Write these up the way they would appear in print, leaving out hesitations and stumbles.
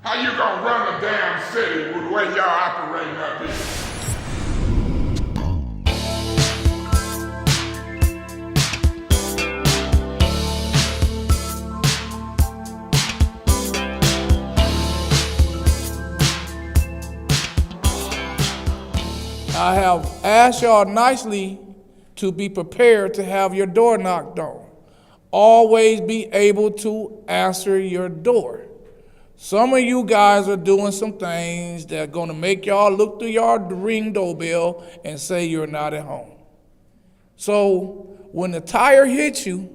How you gonna run a damn city with the way y'all operating up here? I have asked y'all nicely to be prepared to have your door knocked on. Always be able to answer your door. Some of you guys are doing some things that are gonna make y'all look through your ring doorbell and say you're not at home. So when the tire hits you,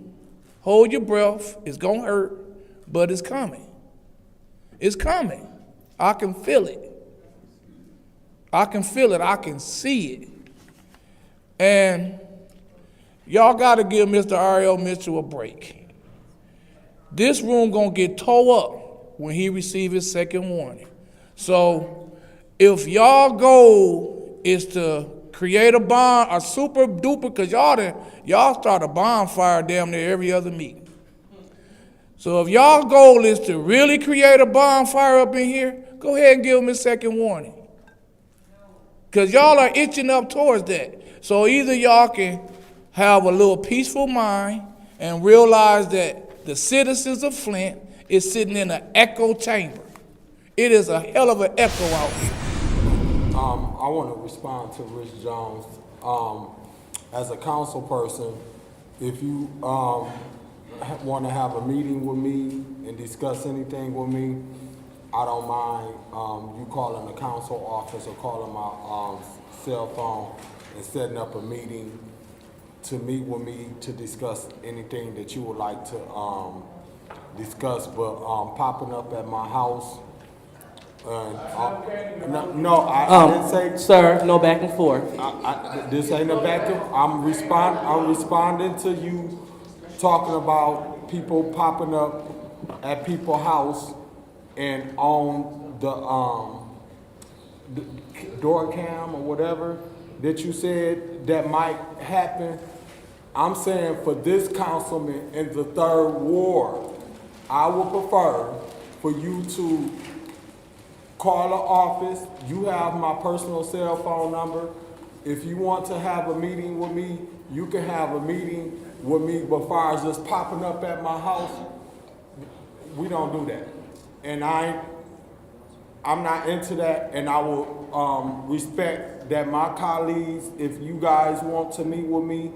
hold your breath. It's gonna hurt, but it's coming. It's coming. I can feel it. I can feel it, I can see it. And y'all gotta give Mr. Ariel Mitchell a break. This room gonna get tore up when he receives his second warning. So if y'all goal is to create a bond, a super duper, cause y'all start a bonfire damn near every other meeting. So if y'all goal is to really create a bonfire up in here, go ahead and give him his second warning. Because y'all are itching up towards that. So either y'all can have a little peaceful mind and realize that the citizens of Flint is sitting in an echo chamber. It is a hell of an echo out here. I want to respond to Rich Jones. As a council person, if you want to have a meeting with me and discuss anything with me, I don't mind you calling the council office or calling my cell phone and setting up a meeting to meet with me to discuss anything that you would like to discuss. But popping up at my house, I didn't say. Sir, no back and forth. This ain't a back and I'm responding to you talking about people popping up at people's house. And on the door cam or whatever that you said that might happen, I'm saying for this councilman in the 3rd Ward, I would prefer for you to call the office. You have my personal cell phone number. If you want to have a meeting with me, you can have a meeting with me. But as far as just popping up at my house, we don't do that. And I'm not into that, and I will respect that my colleagues, if you guys want to meet with me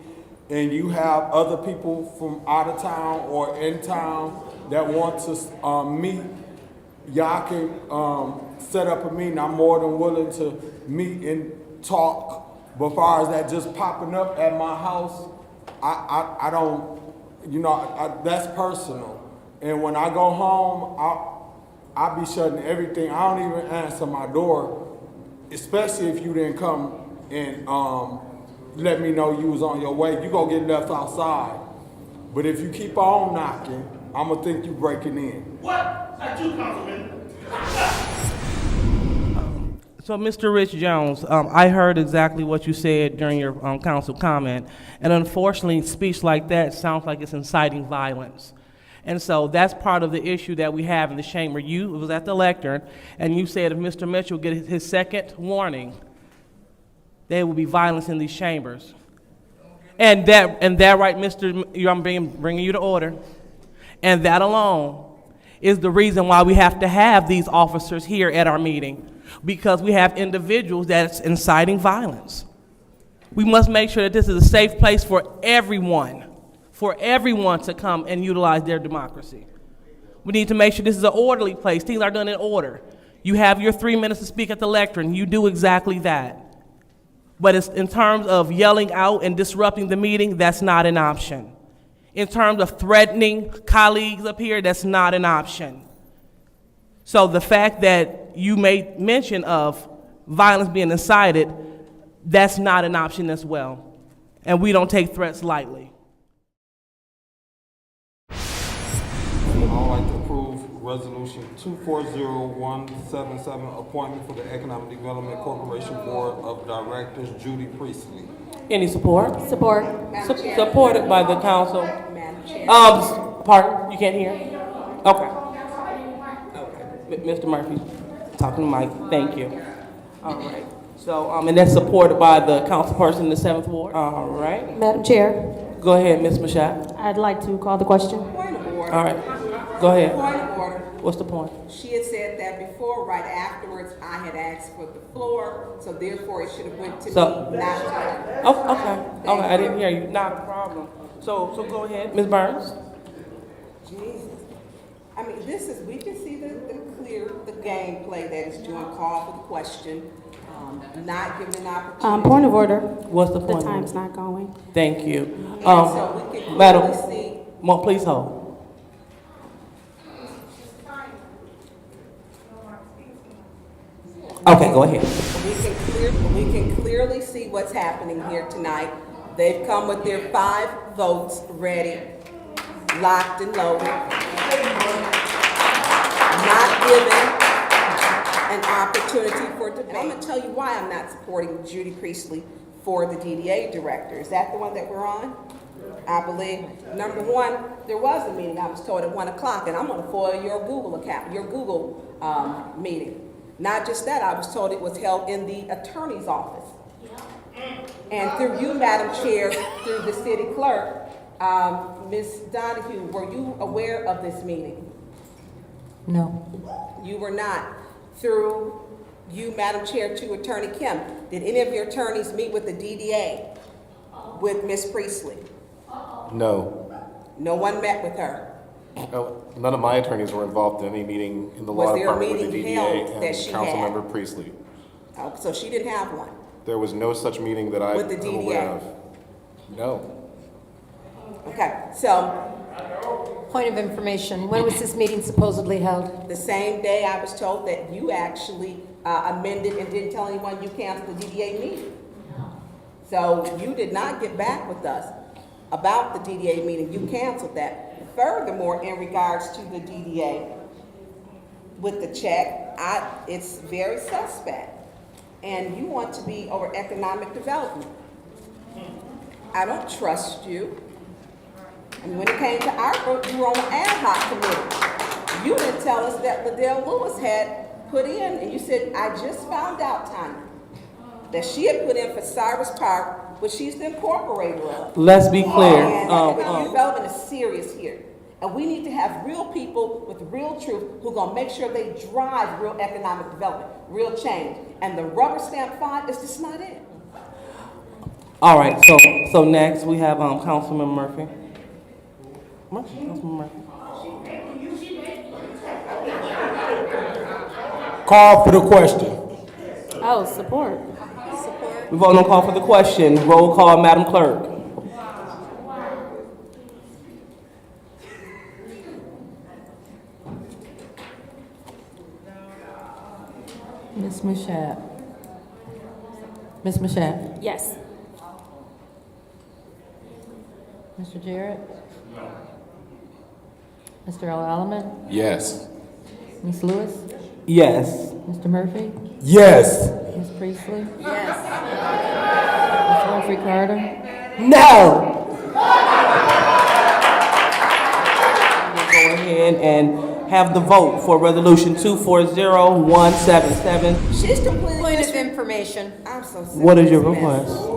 and you have other people from out of town or in town that want to meet, y'all can set up a meeting. I'm more than willing to meet and talk. But as far as that just popping up at my house, I don't, that's personal. And when I go home, I'll be shutting everything. I don't even answer my door, especially if you didn't come and let me know you was on your way. You gonna get left outside. But if you keep on knocking, I'm gonna think you breaking in. What? That's you, Councilman. So, Mr. Rich Jones, I heard exactly what you said during your council comment, and unfortunately, speech like that sounds like it's inciting violence. And so that's part of the issue that we have in the chamber. You was at the lectern, and you said if Mr. Mitchell gets his second warning, there will be violence in these chambers. And that right, I'm bringing you to order. And that alone is the reason why we have to have these officers here at our meeting, because we have individuals that's inciting violence. We must make sure that this is a safe place for everyone to come and utilize their democracy. We need to make sure this is an orderly place. Things are done in order. You have your 3 minutes to speak at the lectern. You do exactly that. But it's, in terms of yelling out and disrupting the meeting, that's not an option. In terms of threatening colleagues up here, that's not an option. So the fact that you made mention of violence being incited, that's not an option as well. And we don't take threats lightly. I'd like to approve Resolution 240177, appointment for the Economic Development Corporation Board of Directors, Judy Priestley. Any support? Support. Supported by the council. Madam Chair. Pardon? You can't hear? Okay. Mr. Murphy, talking to Mike, thank you. All right, so, and that's supported by the councilperson in the 7th Ward? All right, Madam Chair, go ahead, Ms. Mashat. I'd like to call the question. Point of order. All right, go ahead. Point of order. What's the point? She had said that before, right afterwards, I had asked for the floor, so therefore it should have went to me, So- not to her. Oh, okay, I didn't hear you, not a problem. So go ahead, Ms. Burns. Jesus. I mean, we can see the gameplay that is doing, call for the question, not giving an opportunity. Point of order. What's the The point? time's not going. Thank you. And so we can Madam, clearly see. please hold. Okay, go ahead. We can clearly see what's happening here tonight. They've come with their 5 votes ready, locked and loaded. Not given an opportunity for debate. I'm gonna tell you why I'm not supporting Judy Priestley for the DDA director. Is that the one that we're on? I believe, number one, there was a meeting, I was told at 1 o'clock, and I'm gonna foil your Google account, your Google meeting. Not just that, I was told it was held in the attorney's office. And through you, Madam Chair, through the city clerk, Ms. Donahue, were you aware of this meeting? No. You were not. Through you, Madam Chair, to Attorney Kim, did any of your attorneys meet with the DDA with Ms. Priestley? No. No one met with her. No, none of my attorneys were involved in any meeting in the Was law there a department with the meeting DDA held that and she had? Councilmember Priestley. Oh, so she didn't have one. There was no such meeting that I With the am aware DDA? of. No. Okay, so Point of information, when was this meeting supposedly held? the same day I was told that you actually amended and didn't tell anyone you canceled the DDA meeting. So you did not get back with us about the DDA meeting. You canceled that. Furthermore, in regards to the DDA, with the check, it's very suspect. And you want to be over economic development. I don't trust you. And when it came to our vote, you were on the ad hoc committee. You didn't tell us that Liddell Lewis had put in, and you said, I just found out, Tanya, that she had put in for Cyrus Park, which she's the incorporator of. Let's be clear. And economic development is serious here. And we need to have real people with real truth who are gonna make sure they drive real economic development, real change. And the rubber stamp 5 is just not it. All right, so next we have Councilman Murphy. Councilman Murphy. Call for the question. Oh, support. We vote on call for the question. Roll call, Madam Clerk. Ms. Mashat. Ms. Mashat. Yes. Mr. Jarrett? No. Mr. Alaman? Yes. Ms. Lewis? Yes. Mr. Murphy? Yes. Ms. Priestley? Yes. Ms. Humphrey Carter? No. We'll go ahead and have the vote for Resolution 240177. She's completely Point of information. I'm so sick What of is your this mess. request?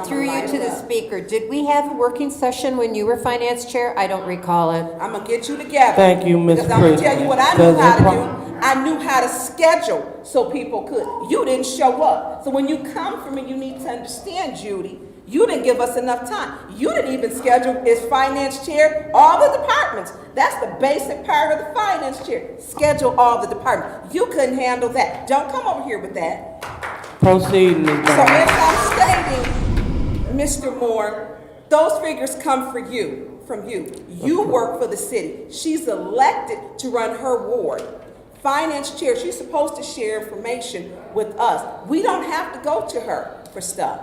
Through you to the speaker, did we have a working session when you were finance chair? I don't recall it. I'm gonna get you together. Thank you, Ms. Because I'm gonna tell you what I knew Does how that to do. I knew how to schedule so people could. You didn't show up. So when you come for me, you need to understand, Judy, you didn't give us enough time. You didn't even schedule as finance chair all the departments. That's the basic part of the finance chair. Schedule all the departments. You couldn't handle that. Don't come over here with that. Proceed, Ms. So Brown. as I'm stating, Mr. Moore, those figures come from you. You work for the city. She's elected to run her ward. Finance chair, she's supposed to share information with us. We don't have to go to her for stuff.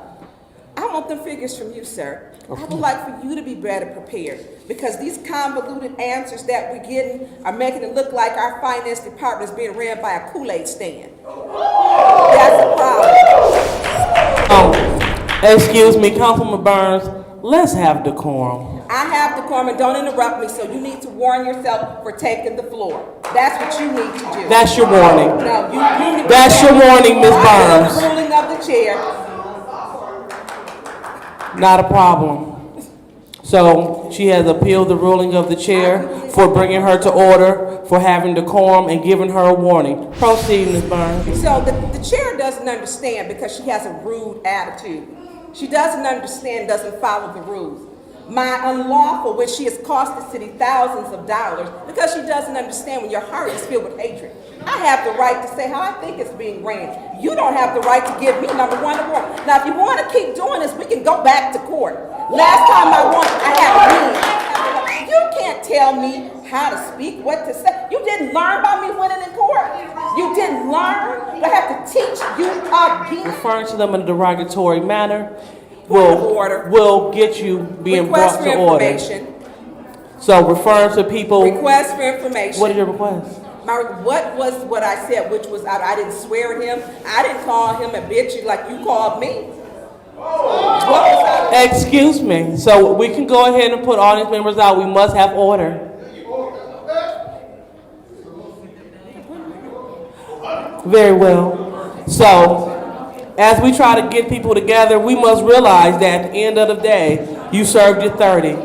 I want them figures from you, sir. I would like for you to be better prepared because these convoluted answers that we're getting are making it look like our finance department is being ran by a Kool-Aid stand. That's a problem. Excuse me, Councilman Burns, let's have decorum. I have decorum, and don't interrupt me, so you need to warn yourself for taking the floor. That's what you need to do. That's your warning. No, you need to. That's your warning, Ms. I Burns. have the ruling of the chair. Not a problem. So she has appealed the ruling of the chair for bringing her to order, for having decorum, and giving her a warning. Proceed, Ms. Burns. So the chair doesn't understand because she has a rude attitude. She doesn't understand, doesn't follow the rules. My unlawful, which she has cost the city thousands of dollars, because she doesn't understand when your heart is filled with hatred. I have the right to say how I think it's being ran. You don't have the right to give me number one award. Now, if you want to keep doing this, we can go back to court. Last time I had a meeting. You can't tell me how to speak, what to say. You didn't learn by me winning in court. You didn't learn. I have to teach you again. Referring to them in a derogatory manner Order. will get you being Request brought for to order. information. So referring to people, Request for information. what is your request? What was what I said, which was I didn't swear at him. I didn't call him a bitch like you called me. What was I? Excuse me. So we can go ahead and put audience members out. We must have order. Very well. So, as we try to get people together, we must realize that at the end of the day, you served your 30.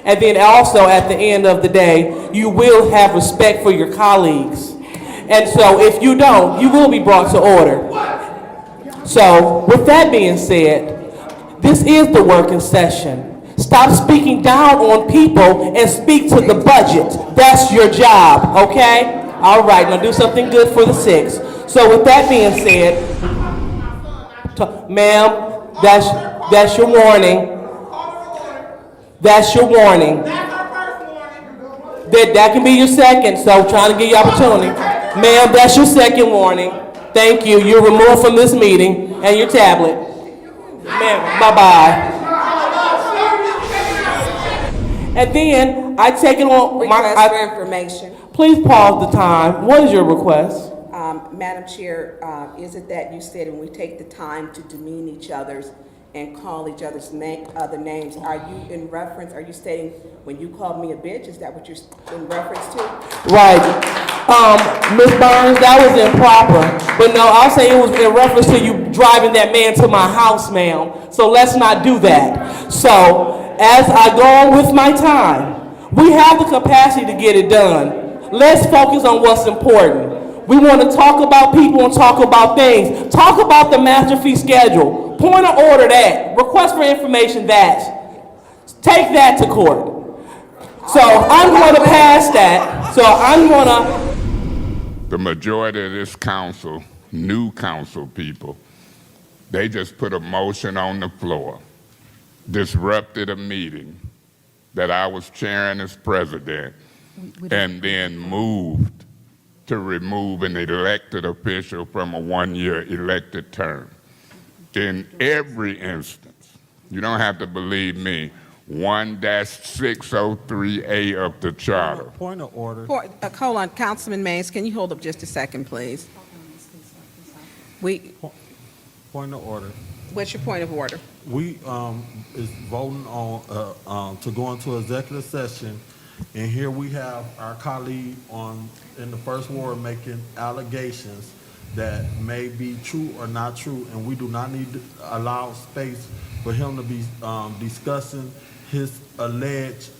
And then also at the end of the day, you will have respect for your colleagues. And so if you don't, you will be brought to order. So, with that being said, this is the working session. Stop speaking down on people and speak to the budget. That's your job, okay? All right, now do something good for the 6. So with that being said, ma'am, that's your warning. That's your warning. That can be your second, so trying to give you opportunity. Ma'am, that's your second warning. Thank you. You're removed from this meeting and your tablet. Ma'am, bye-bye. And then I take it on Request for information. Please pause the time. What is your request? Madam Chair, is it that you said when we take the time to demean each other's and call each other's other names, are you stating when you called me a bitch, is that what you're in reference to? Right. Ms. Burns, that was improper. But no, I'll say it was in reference to you driving that man to my house, ma'am. So let's not do that. So, as I go on with my time, we have the capacity to get it done. Let's focus on what's important. We want to talk about people and talk about things. Talk about the master fee schedule. Point of order that. Request for information that. Take that to court. So I'm going to pass that. So I'm going to... The majority of this council, new council people, they just put a motion on the floor, disrupted a meeting that I was chairing as president, and then moved to remove an elected official from a one-year elected term. In every instance, you don't have to believe me, 1-603A of the charter. Point of order. Hold on, Councilman Mays, can you hold up just a second, please? Point of order. What's your point of order? We is voting on to go into executive session, and here we have our colleague in the first ward making allegations that may be true or not true, and we do not need to allow space for him to be discussing his alleged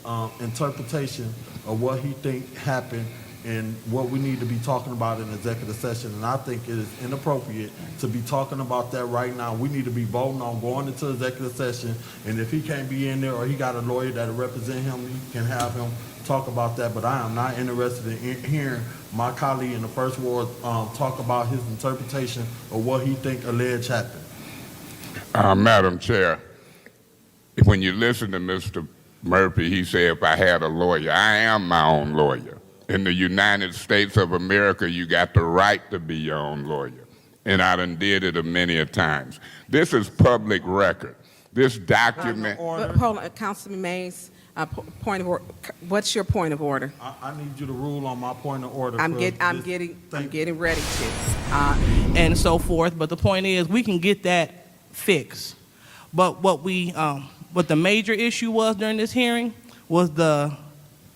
interpretation of what he think happened and what we need to be talking about in executive session. And I think it is inappropriate to be talking about that right now. We need to be voting on going into executive session, and if he can't be in there or he got a lawyer that'll represent him, he can have him talk about that. But I am not interested in hearing my colleague in the first ward talk about his interpretation of what he think alleged happened. Madam Chair, when you listen to Mr. Murphy, he said if I had a lawyer, I am my own lawyer. In the United States of America, you got the right to be your own lawyer. And I done did it many a times. This is public record. This document. Hold on, Councilman Mays, point of order. What's your point of order? I need you to rule on my point of order. I'm getting ready to. and so forth. But the point is, we can get that fixed. But what we what the major issue was during this hearing was and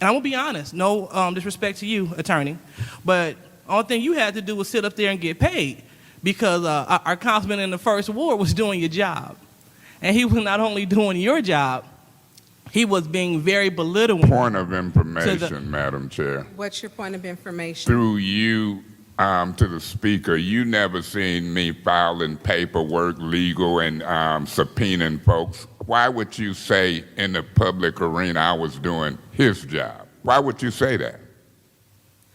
I'm gonna be honest, no disrespect to you, attorney, but only thing you had to do was sit up there and get paid because our councilman in the first ward was doing your job. And he was not only doing your job, he was being very belittling. Point of information, Madam Chair. What's your point of information? Through you to the speaker, you never seen me filing paperwork, legal, and subpoenaing folks. Why would you say in the public arena I was doing his job? Why would you say that?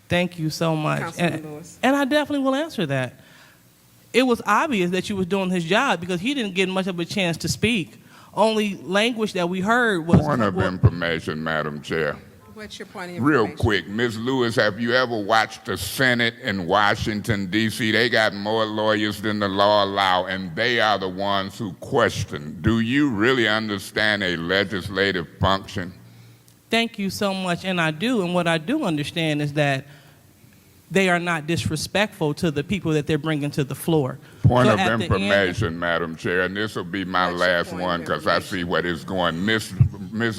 Thank you so much. Councilman Lewis. And I definitely will answer that. It was obvious that you was doing his job because he didn't get much of a chance to speak. Only language that we heard was... Point of information, Madam Chair. What's your point of information? Real quick, Ms. Lewis, have you ever watched the Senate in Washington, D.C.? They got more lawyers than the law allow, and they are the ones who question. Do you really understand a legislative function? Thank you so much, and I do. And what I do understand is that they are not disrespectful to the people that they're bringing to the floor. Point So of at the information, Madam Chair, and this will be my What's your last point of one because I see what is going. Ms.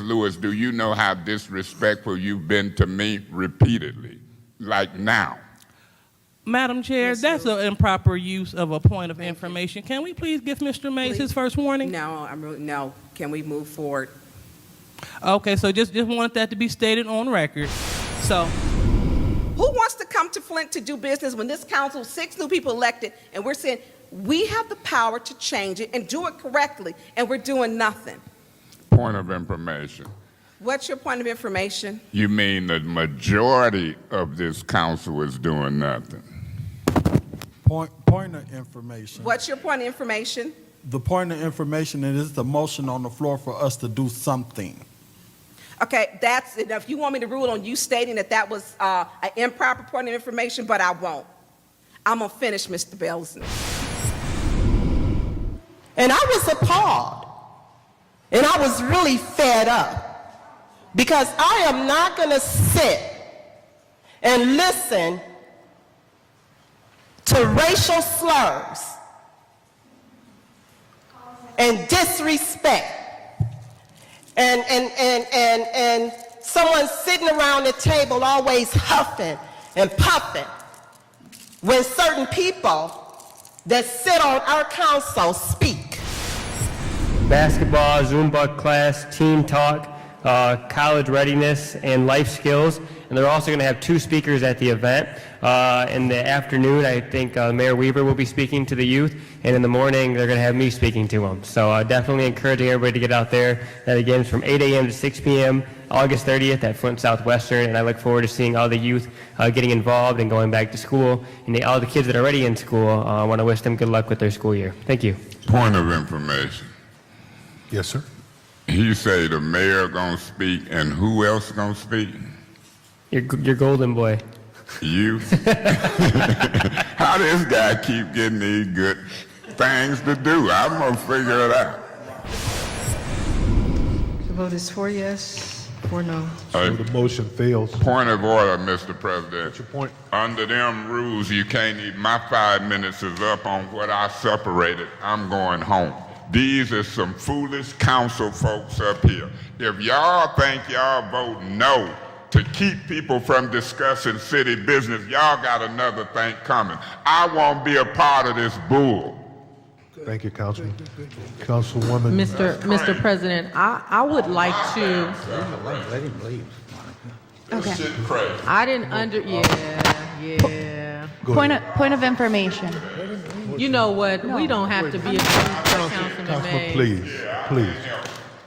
Lewis, do you know how disrespectful you've been to me repeatedly, like now? Madam Chair, that's an improper use of a point of information. Can we please give Mr. Mays his first warning? No, no. Can we move forward? Okay, so just want that to be stated on record. So, Who wants to come to Flint to do business when this council, 6 new people elected, and we're saying we have the power to change it and do it correctly, and we're doing nothing? Point of information. What's your point of information? You mean the majority of this council is doing nothing? Point of information. What's your point of information? The point of information is the motion on the floor for us to do something. Okay, that's enough. You want me to rule on you stating that that was an improper point of information, but I won't. I'm going to finish, Mr. Belson. And I was appalled. And I was really fed up. Because I am not going to sit and listen to racial slurs and disrespect. And someone sitting around the table always huffing and puffing when certain people that sit on our council speak. Basketball, Zumba class, team talk, college readiness, and life skills. And they're also going to have 2 speakers at the event. In the afternoon, I think Mayor Weaver will be speaking to the youth, and in the morning, they're going to have me speaking to them. So definitely encouraging everybody to get out there. That again is from 8 a.m. to 6 p.m., August 30th at Flint Southwestern, and I look forward to seeing all the youth getting involved and going back to school. And all the kids that are already in school, I want to wish them good luck with their school year. Thank you. Point of information. Yes, sir. He say the mayor gonna speak, and who else gonna speak? Your golden boy. You? How this guy keep getting these good things to do? I'm gonna figure it out. The vote is 4 yes, 4 no. So the motion fails. Point of order, Mr. President. What's your point? Under them rules, you can't even, my 5 minutes is up on what I separated. I'm going home. These are some foolish council folks up here. If y'all think y'all vote no to keep people from discussing city business, y'all got another thing coming. I won't be a part of this bull. Thank you, Councilman. Councilwoman. Mr. President, I would like to. Let him leave. Okay. Shit crazy. I didn't yeah. Point of information. You know what? We don't have to be a Councilman May. Please.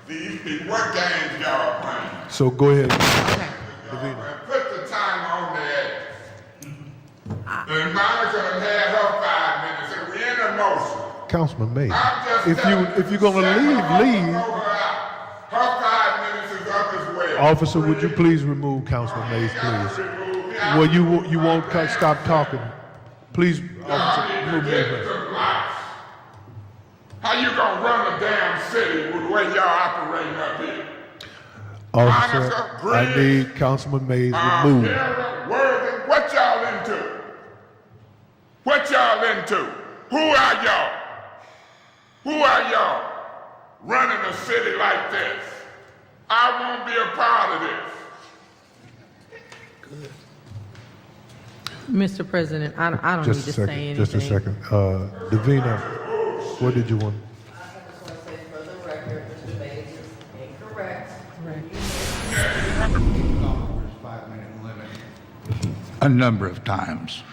These people, what games y'all playing? So go ahead. Okay. Put the time on there. And Monica done had her 5 minutes, and we in the motion. Councilman May. I'm just If you're gonna leave. Her 5 minutes is up as well. Officer, would you please remove Councilman Mays, please? Well, you won't stop talking. Please, officer, remove her. How you gonna run a damn city with the way y'all operating up here? Officer, Monica, I need Councilman Mays removed. Worthy, what y'all into? What y'all into? Who are y'all? Who are y'all? running a city like this. I won't be a part of this. Mr. President, I don't need to say anything. Just a second. Davina, what did you want? A number of times.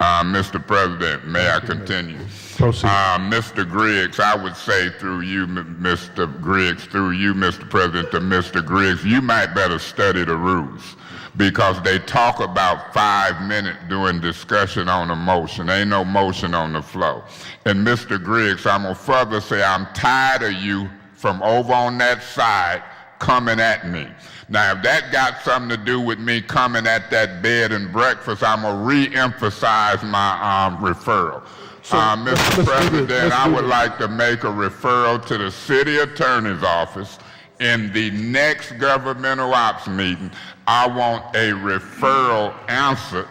Mr. President, may I continue? Proceed. Mr. Griggs, I would say through you, Mr. Griggs, Mr. President, to Mr. Griggs, you might better study the rules because they talk about 5 minutes during discussion on a motion. Ain't no motion on the floor. And Mr. Griggs, I'm going to further say I'm tired of you from over on that side coming at me. Now, if that got something to do with me coming at that bed and breakfast, I'm going to re-emphasize my referral. Mr. President, I would like to make a referral to the city attorney's office. In the next governmental ops meeting, I want a referral answer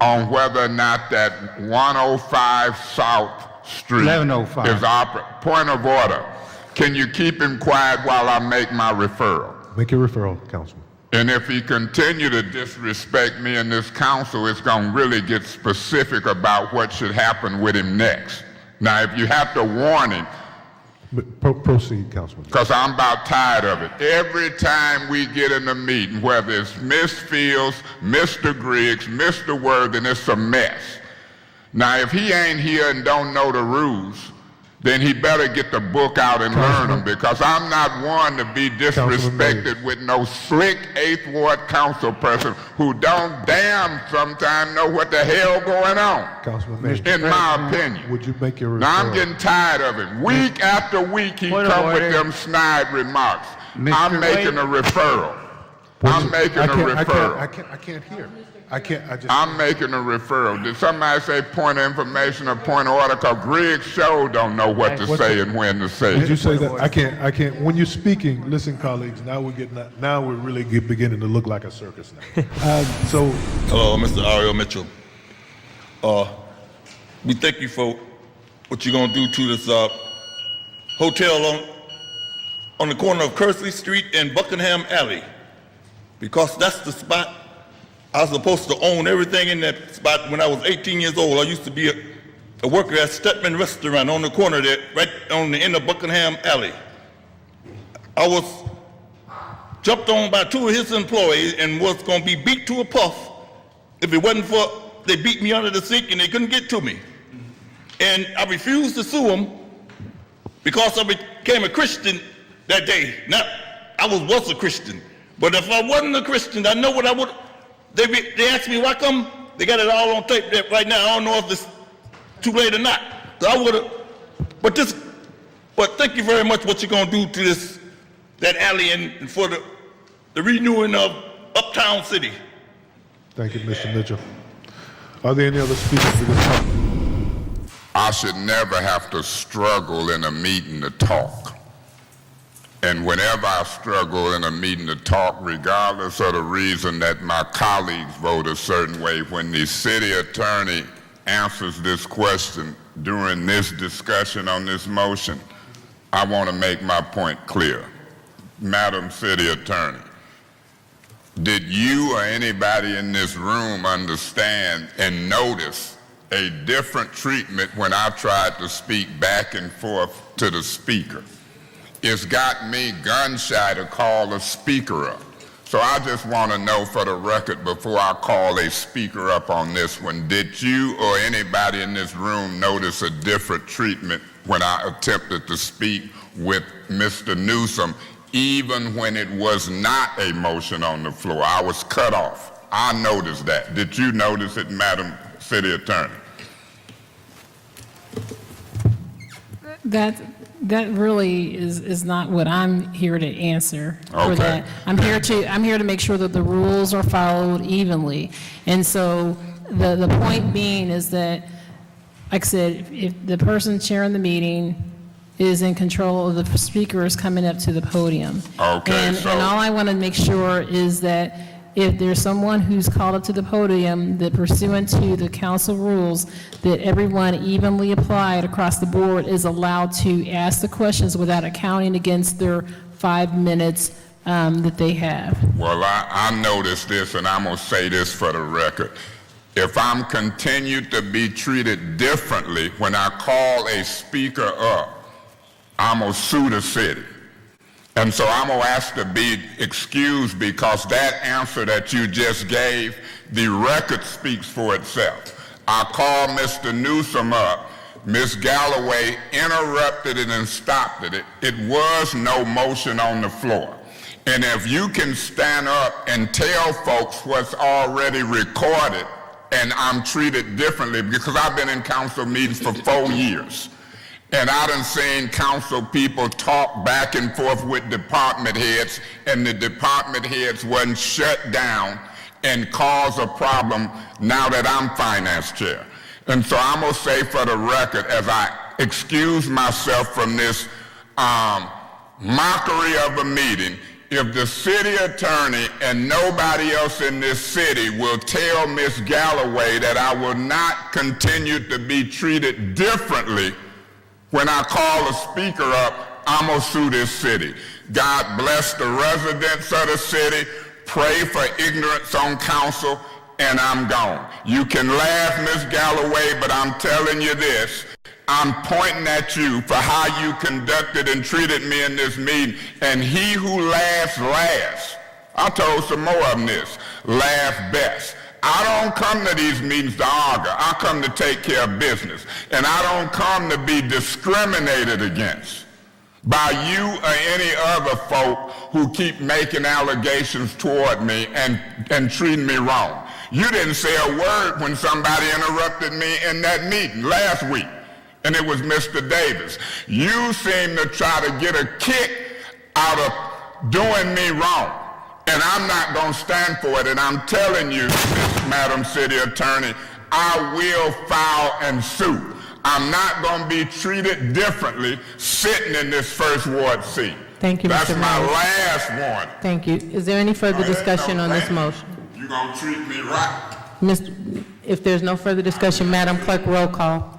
on whether or not that 105 South Street 1105. is operating. Point of order. Can you keep him quiet while I make my referral? Make your referral, Councilman. And if he continue to disrespect me and this council, it's going to really get specific about what should happen with him next. Now, if you have to warn him, Proceed, Councilman. because I'm about tired of it. Every time we get in a meeting, whether it's Ms. Fields, Mr. Griggs, Mr. Worthing, it's a mess. Now, if he ain't here and don't know the rules, then he better get the book out and learn them, because I'm not one to be disrespected with no slick 8th Ward council person who don't damn sometimes know what the hell going on, Councilman Mays. in my opinion. Would you make your referral? Now, I'm getting tired of it. Week after week, he come with them snide remarks. I'm making a referral. I'm making a referral. I can't hear. I just. I'm making a referral. Did somebody say point of information or point of order? Because Greg Show don't know what to say and when to say Did it. you say that? I can't. When you're speaking, listen, colleagues. Now we're really beginning to look like a circus now. Hello, Mr. Ariel Mitchell. We thank you for what you're gonna do to this hotel on the corner of Kersley Street and Buckingham Alley, because that's the spot. I was supposed to own everything in that spot when I was 18 years old. I used to be a worker at Stedman Restaurant on the corner there, right on the end of Buckingham Alley. I was jumped on by 2 of his employees and was going to be beat to a puff if it wasn't for they beat me under the sink and they couldn't get to me. And I refused to sue them because I became a Christian that day. Now, I was a Christian, but if I wasn't a Christian, I know what I would. They asked me why come they got it all on tape right now. I don't know if it's too late or not. So I would have, but thank you very much. What you're gonna do to that alley and for the renewing of Uptown City. Thank you, Mr. Mitchell. Are there any other speakers for this topic? I should never have to struggle in a meeting to talk. And whenever I struggle in a meeting to talk, regardless of the reason that my colleagues vote a certain way, when the city attorney answers this question during this discussion on this motion, I want to make my point clear. Madam City Attorney, did you or anybody in this room understand and notice a different treatment when I tried to speak back and forth to the speaker? It's got me gun shy to call a speaker up. So I just want to know for the record before I call a speaker up on this one, did you or anybody in this room notice a different treatment when I attempted to speak with Mr. Newsom, even when it was not a motion on the floor? I was cut off. I noticed that. Did you notice it, Madam City Attorney? That really is not what I'm here to answer for Okay. that. I'm here to make sure that the rules are followed evenly. And so the point being is that, like I said, if the person chairing the meeting is in control of the speakers coming up to the podium. Okay, And all I want to make sure is that if there's someone who's called up to the podium, that pursuant to the council rules, that everyone evenly applied across the board is allowed to ask the questions without accounting against their 5 minutes that they have. Well, I noticed this, and I'm going to say this for the record. If I'm continued to be treated differently when I call a speaker up, I'm going to sue the city. And so I'm going to ask to be excused, because that answer that you just gave, the record speaks for itself. I called Mr. Newsom up. Ms. Galloway interrupted it and stopped it. It was no motion on the floor. And if you can stand up and tell folks what's already recorded, and I'm treated differently, because I've been in council meetings for 4 years. And I done seen council people talk back and forth with department heads, and the department heads wasn't shut down and cause a problem now that I'm finance chair. And so I'm gonna say for the record, as I excuse myself from this mockery of a meeting, if the city attorney and nobody else in this city will tell Ms. Galloway that I will not continue to be treated differently when I call a speaker up, I'm gonna sue this city. God bless the residents of the city. Pray for ignorance on council, and I'm gone. You can laugh, Ms. Galloway, but I'm telling you this. I'm pointing at you for how you conducted and treated me in this meeting, and he who laughs last, I told some more of them this, laugh best. I don't come to these meetings to argue. I come to take care of business, and I don't come to be discriminated against by you or any other folk who keep making allegations toward me and treating me wrong. You didn't say a word when somebody interrupted me in that meeting last week, and it was Mr. Davis. You seem to try to get a kick out of doing me wrong, and I'm not going to stand for it. And I'm telling you, Madam City Attorney, I will file and sue. I'm not going to be treated differently sitting in this first ward seat. Thank you, That's Mr. my Myers. last warning. Thank you. Is there any further discussion on this motion? You're going to treat me right. If there's no further discussion, Madam Clerk, roll call.